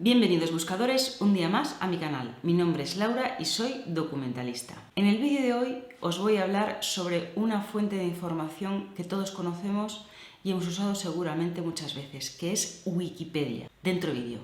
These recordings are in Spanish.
Bienvenidos buscadores un día más a mi canal. Mi nombre es Laura y soy documentalista. En el vídeo de hoy os voy a hablar sobre una fuente de información que todos conocemos y hemos usado seguramente muchas veces, que es Wikipedia. Dentro vídeo.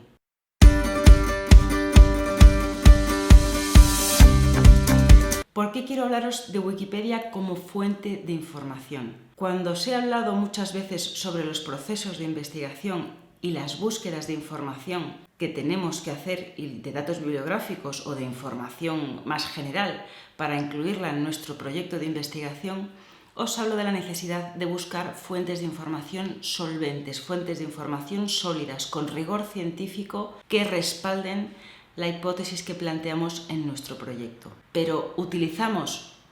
¿Por qué quiero hablaros de Wikipedia como fuente de información? Cuando os he hablado muchas veces sobre los procesos de investigación y las búsquedas de información que tenemos que hacer de datos bibliográficos o de información más general para incluirla en nuestro proyecto de investigación, os hablo de la necesidad de buscar fuentes de información solventes, fuentes de información sólidas, con rigor científico que respalden la hipótesis que planteamos en nuestro proyecto. Pero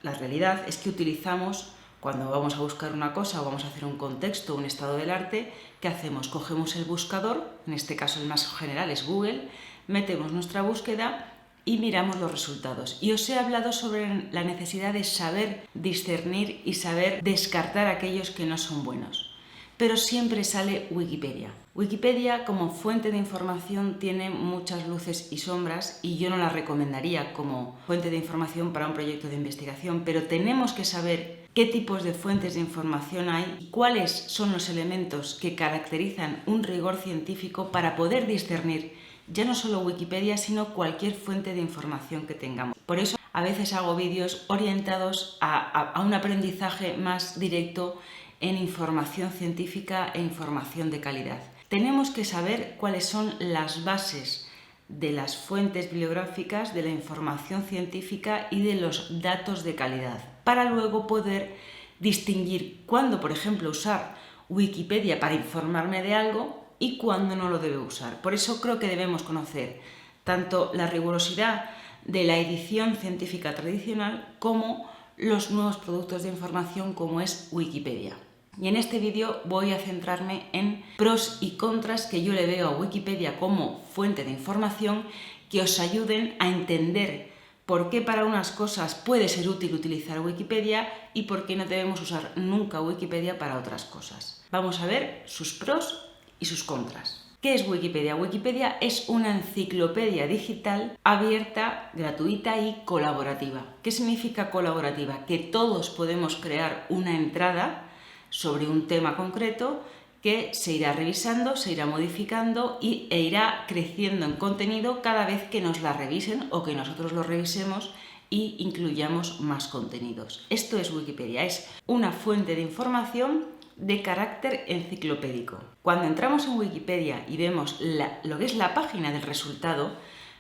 la realidad es que utilizamos, cuando vamos a buscar una cosa o vamos a hacer un contexto, un estado del arte, ¿qué hacemos? Cogemos el buscador, en este caso el más general es Google, metemos nuestra búsqueda y miramos los resultados. Y os he hablado sobre la necesidad de saber discernir y saber descartar aquellos que no son buenos. Pero siempre sale Wikipedia. Wikipedia como fuente de información tiene muchas luces y sombras y yo no la recomendaría como fuente de información para un proyecto de investigación, pero tenemos que saber qué tipos de fuentes de información hay y cuáles son los elementos que caracterizan un rigor científico para poder discernir ya no solo Wikipedia, sino cualquier fuente de información que tengamos. Por eso a veces hago vídeos orientados a un aprendizaje más directo en información científica e información de calidad. Tenemos que saber cuáles son las bases de las fuentes bibliográficas, de la información científica y de los datos de calidad, para luego poder distinguir cuándo, por ejemplo, usar Wikipedia para informarme de algo y cuándo no lo debo usar. Por eso creo que debemos conocer tanto la rigurosidad de la edición científica tradicional como los nuevos productos de información como es Wikipedia. Y en este vídeo voy a centrarme en pros y contras que yo le veo a Wikipedia como fuente de información que os ayuden a entender por qué para unas cosas puede ser útil utilizar Wikipedia y por qué no debemos usar nunca Wikipedia para otras cosas. Vamos a ver sus pros y sus contras. ¿Qué es Wikipedia? Wikipedia es una enciclopedia digital abierta, gratuita y colaborativa. ¿Qué significa colaborativa? Que todos podemos crear una entrada sobre un tema concreto que se irá revisando, se irá modificando e irá creciendo en contenido cada vez que nos la revisen o que nosotros lo revisemos y incluyamos más contenidos. Esto es Wikipedia, es una fuente de información de carácter enciclopédico. Cuando entramos en Wikipedia y vemos lo que es la página del resultado,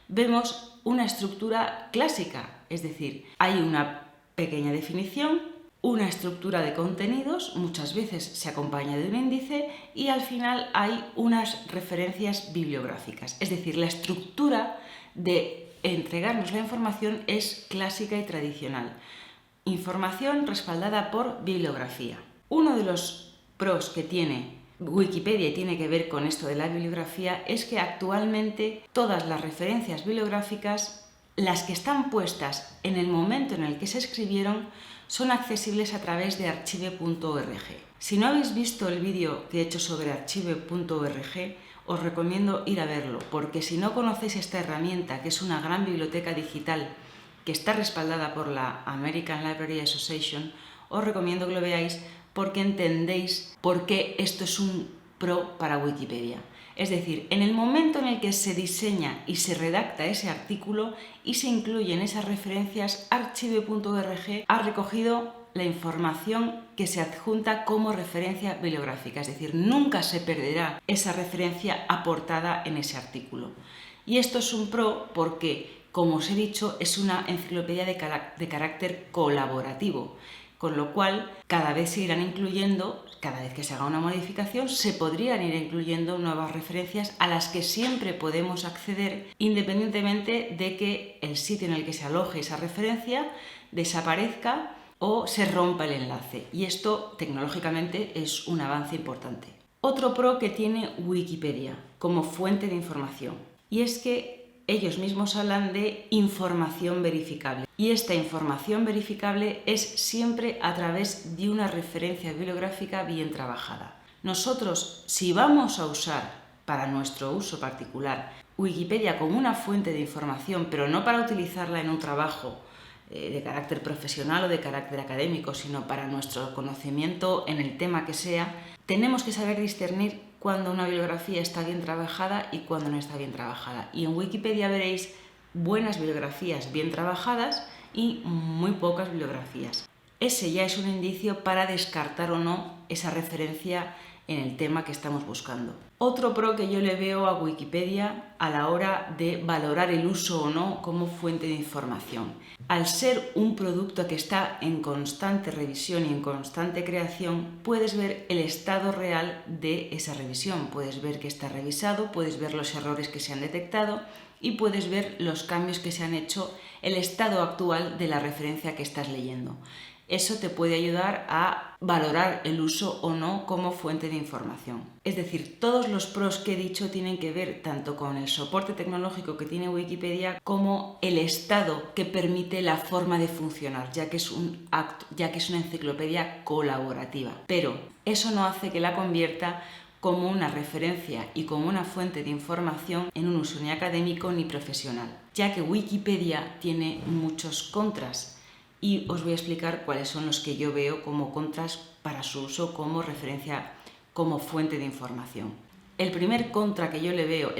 vemos una estructura clásica, es decir, hay una pequeña definición, una estructura de contenidos, muchas veces se acompaña de un índice y al final hay unas referencias bibliográficas. Es decir, la estructura de entregarnos la información es clásica y tradicional. Información respaldada por bibliografía. Uno de los pros que tiene Wikipedia y tiene que ver con esto de la bibliografía es que actualmente todas las referencias bibliográficas, las que están puestas en el momento en el que se escribieron, son accesibles a través de archive.org. Si no habéis visto el vídeo que he hecho sobre archive.org, os recomiendo ir a verlo, porque si no conocéis esta herramienta, que es una gran biblioteca digital que está respaldada por la American Library Association, os recomiendo que lo veáis porque entendéis por qué esto es un pro para Wikipedia. Es decir, en el momento en el que se diseña y se redacta ese artículo y se incluyen esas referencias, archive.org ha recogido la información que se adjunta como referencia bibliográfica, es decir, nunca se perderá esa referencia aportada en ese artículo. Y esto es un pro porque, como os he dicho, es una enciclopedia de carácter colaborativo, con lo cual cada vez se irán incluyendo, cada vez que se haga una modificación, se podrían ir incluyendo nuevas referencias a las que siempre podemos acceder independientemente de que el sitio en el que se aloje esa referencia desaparezca o se rompa el enlace. Y esto tecnológicamente es un avance importante. Otro pro que tiene Wikipedia como fuente de información, y es que ellos mismos hablan de información verificable. Y esta información verificable es siempre a través de una referencia bibliográfica bien trabajada. Nosotros, si vamos a usar para nuestro uso particular Wikipedia como una fuente de información, pero no para utilizarla en un trabajo de carácter profesional o de carácter académico, sino para nuestro conocimiento en el tema que sea, tenemos que saber discernir cuando una bibliografía está bien trabajada y cuando no está bien trabajada. Y en Wikipedia veréis buenas bibliografías bien trabajadas y muy pocas bibliografías. Ese ya es un indicio para descartar o no esa referencia en el tema que estamos buscando. Otro pro que yo le veo a Wikipedia a la hora de valorar el uso o no como fuente de información. Al ser un producto que está en constante revisión y en constante creación, puedes ver el estado real de esa revisión. Puedes ver que está revisado, puedes ver los errores que se han detectado y puedes ver los cambios que se han hecho, el estado actual de la referencia que estás leyendo. Eso te puede ayudar a valorar el uso o no como fuente de información. Es decir, todos los pros que he dicho tienen que ver tanto con el soporte tecnológico que tiene Wikipedia como el estado que permite la forma de funcionar, ya que es una enciclopedia colaborativa. Pero eso no hace que la convierta como una referencia y como una fuente de información en un uso ni académico ni profesional, ya que Wikipedia tiene muchos contras. Y os voy a explicar cuáles son los que yo veo como contras para su uso como referencia, como fuente de información. El primer contra que yo le veo,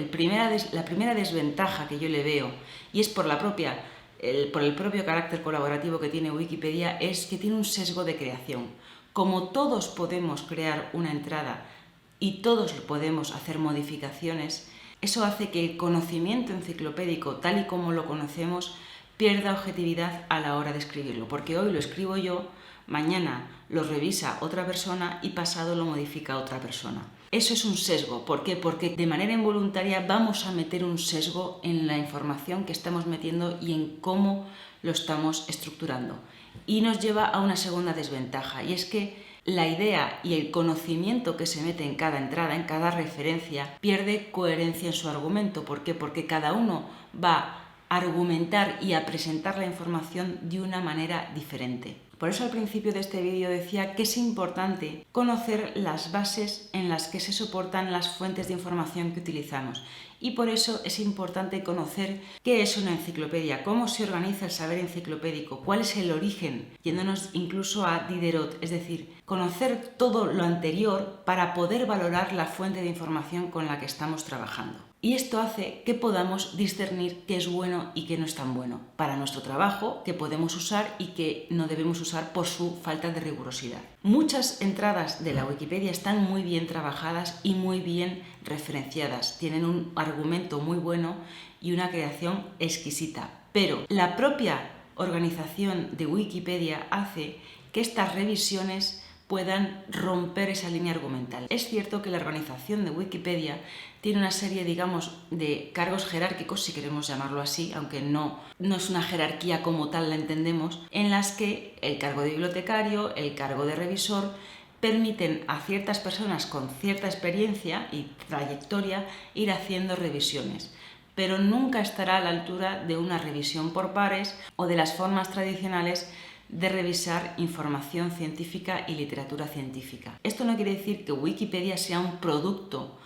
la primera desventaja que yo le veo, y es por el propio carácter colaborativo que tiene Wikipedia, es que tiene un sesgo de creación. Como todos podemos crear una entrada y todos podemos hacer modificaciones, eso hace que el conocimiento enciclopédico, tal y como lo conocemos, pierda objetividad a la hora de escribirlo, porque hoy lo escribo yo, mañana lo revisa otra persona y pasado lo modifica otra persona. Eso es un sesgo. ¿Por qué? Porque de manera involuntaria vamos a meter un sesgo en la información que estamos metiendo y en cómo lo estamos estructurando. Y nos lleva a una segunda desventaja, y es que la idea y el conocimiento que se mete en cada entrada, en cada referencia, pierde coherencia en su argumento. ¿Por qué? Porque cada uno va argumentar y a presentar la información de una manera diferente. Por eso al principio de este vídeo decía que es importante conocer las bases en las que se soportan las fuentes de información que utilizamos. Y por eso es importante conocer qué es una enciclopedia, cómo se organiza el saber enciclopédico, cuál es el origen, yéndonos incluso a Diderot, es decir, conocer todo lo anterior para poder valorar la fuente de información con la que estamos trabajando. Y esto hace que podamos discernir qué es bueno y qué no es tan bueno para nuestro trabajo, que podemos usar y que no debemos usar por su falta de rigurosidad. Muchas entradas de la Wikipedia están muy bien trabajadas y muy bien referenciadas. Tienen un argumento muy bueno y una creación exquisita. Pero la propia organización de Wikipedia hace que estas revisiones puedan romper esa línea argumental. Es cierto que la organización de Wikipedia tiene una serie, digamos, de cargos jerárquicos, si queremos llamarlo así, aunque no es una jerarquía como tal la entendemos, en las que el cargo de bibliotecario, el cargo de revisor, permiten a ciertas personas con cierta experiencia y trayectoria ir haciendo revisiones, pero nunca estará a la altura de una revisión por pares o de las formas tradicionales de revisar información científica y literatura científica. Esto no quiere decir que Wikipedia sea un producto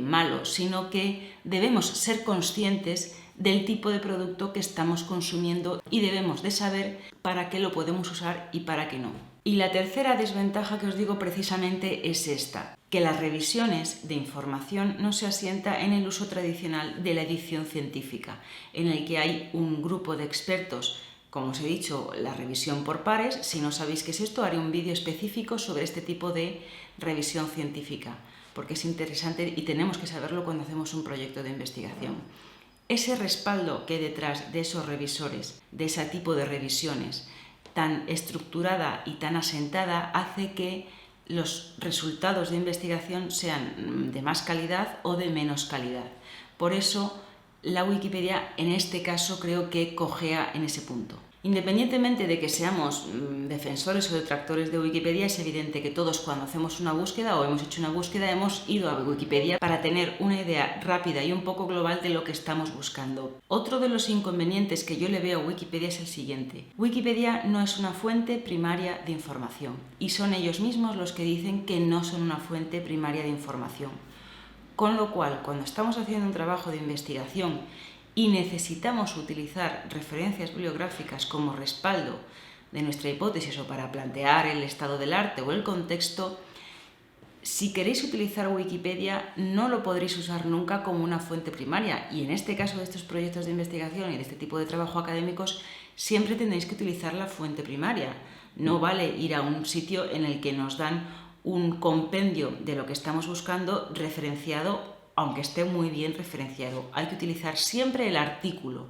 malo, sino que debemos ser conscientes del tipo de producto que estamos consumiendo y debemos de saber para qué lo podemos usar y para qué no. Y la tercera desventaja que os digo precisamente es esta, que las revisiones de información no se asienta en el uso tradicional de la edición científica, en el que hay un grupo de expertos. Como os he dicho, la revisión por pares. Si no sabéis qué es esto, haré un vídeo específico sobre este tipo de revisión científica, porque es interesante y tenemos que saberlo cuando hacemos un proyecto de investigación. Ese respaldo que hay detrás de esos revisores, de ese tipo de revisiones, tan estructurada y tan asentada, hace que los resultados de investigación sean de más calidad o de menos calidad. Por eso, la Wikipedia en este caso creo que cojea en ese punto. Independientemente de que seamos defensores o detractores de Wikipedia, es evidente que todos cuando hacemos una búsqueda o hemos hecho una búsqueda hemos ido a Wikipedia para tener una idea rápida y un poco global de lo que estamos buscando. Otro de los inconvenientes que yo le veo a Wikipedia es el siguiente. Wikipedia no es una fuente primaria de información y son ellos mismos los que dicen que no son una fuente primaria de información. Con lo cual, cuando estamos haciendo un trabajo de investigación y necesitamos utilizar referencias bibliográficas como respaldo de nuestra hipótesis o para plantear el estado del arte o el contexto, si queréis utilizar Wikipedia no lo podréis usar nunca como una fuente primaria, y en este caso de estos proyectos de investigación y de este tipo de trabajo académicos siempre tendréis que utilizar la fuente primaria. No vale ir a un sitio en el que nos dan un compendio de lo que estamos buscando referenciado, aunque esté muy bien referenciado. Hay que utilizar siempre el artículo,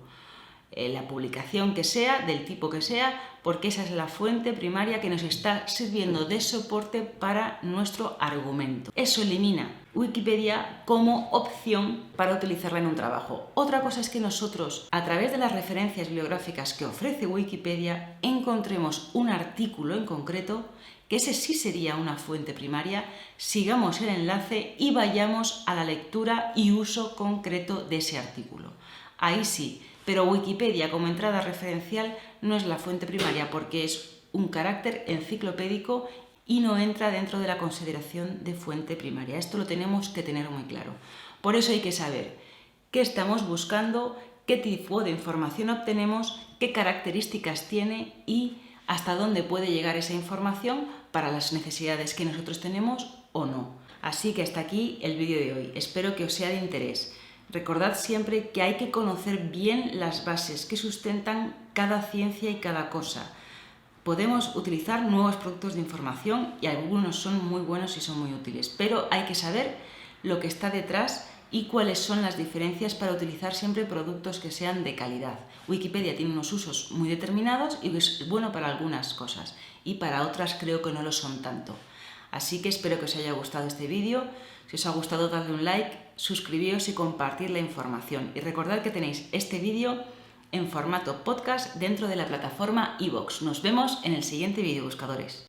la publicación que sea, del tipo que sea, porque esa es la fuente primaria que nos está sirviendo de soporte para nuestro argumento. Eso elimina Wikipedia como opción para utilizarla en un trabajo. Otra cosa es que nosotros, a través de las referencias bibliográficas que ofrece Wikipedia, encontremos un artículo en concreto, que ese sí sería una fuente primaria, sigamos el enlace y vayamos a la lectura y uso concreto de ese artículo. Ahí sí, pero Wikipedia como entrada referencial no es la fuente primaria porque es un carácter enciclopédico y no entra dentro de la consideración de fuente primaria. Esto lo tenemos que tener muy claro. Por eso hay que saber qué estamos buscando, qué tipo de información obtenemos, qué características tiene y hasta dónde puede llegar esa información para las necesidades que nosotros tenemos o no. Así que hasta aquí el vídeo de hoy. Espero que os sea de interés. Recordad siempre que hay que conocer bien las bases que sustentan cada ciencia y cada cosa. Podemos utilizar nuevos productos de información y algunos son muy buenos y son muy útiles, pero hay que saber lo que está detrás y cuáles son las diferencias para utilizar siempre productos que sean de calidad. Wikipedia tiene unos usos muy determinados y es bueno para algunas cosas y para otras creo que no lo son tanto. Así que espero que os haya gustado este vídeo. Si os ha gustado, dadle un like, suscribíos y compartir la información. Y recordad que tenéis este vídeo en formato podcast dentro de la plataforma iVoox. Nos vemos en el siguiente vídeo, buscadores.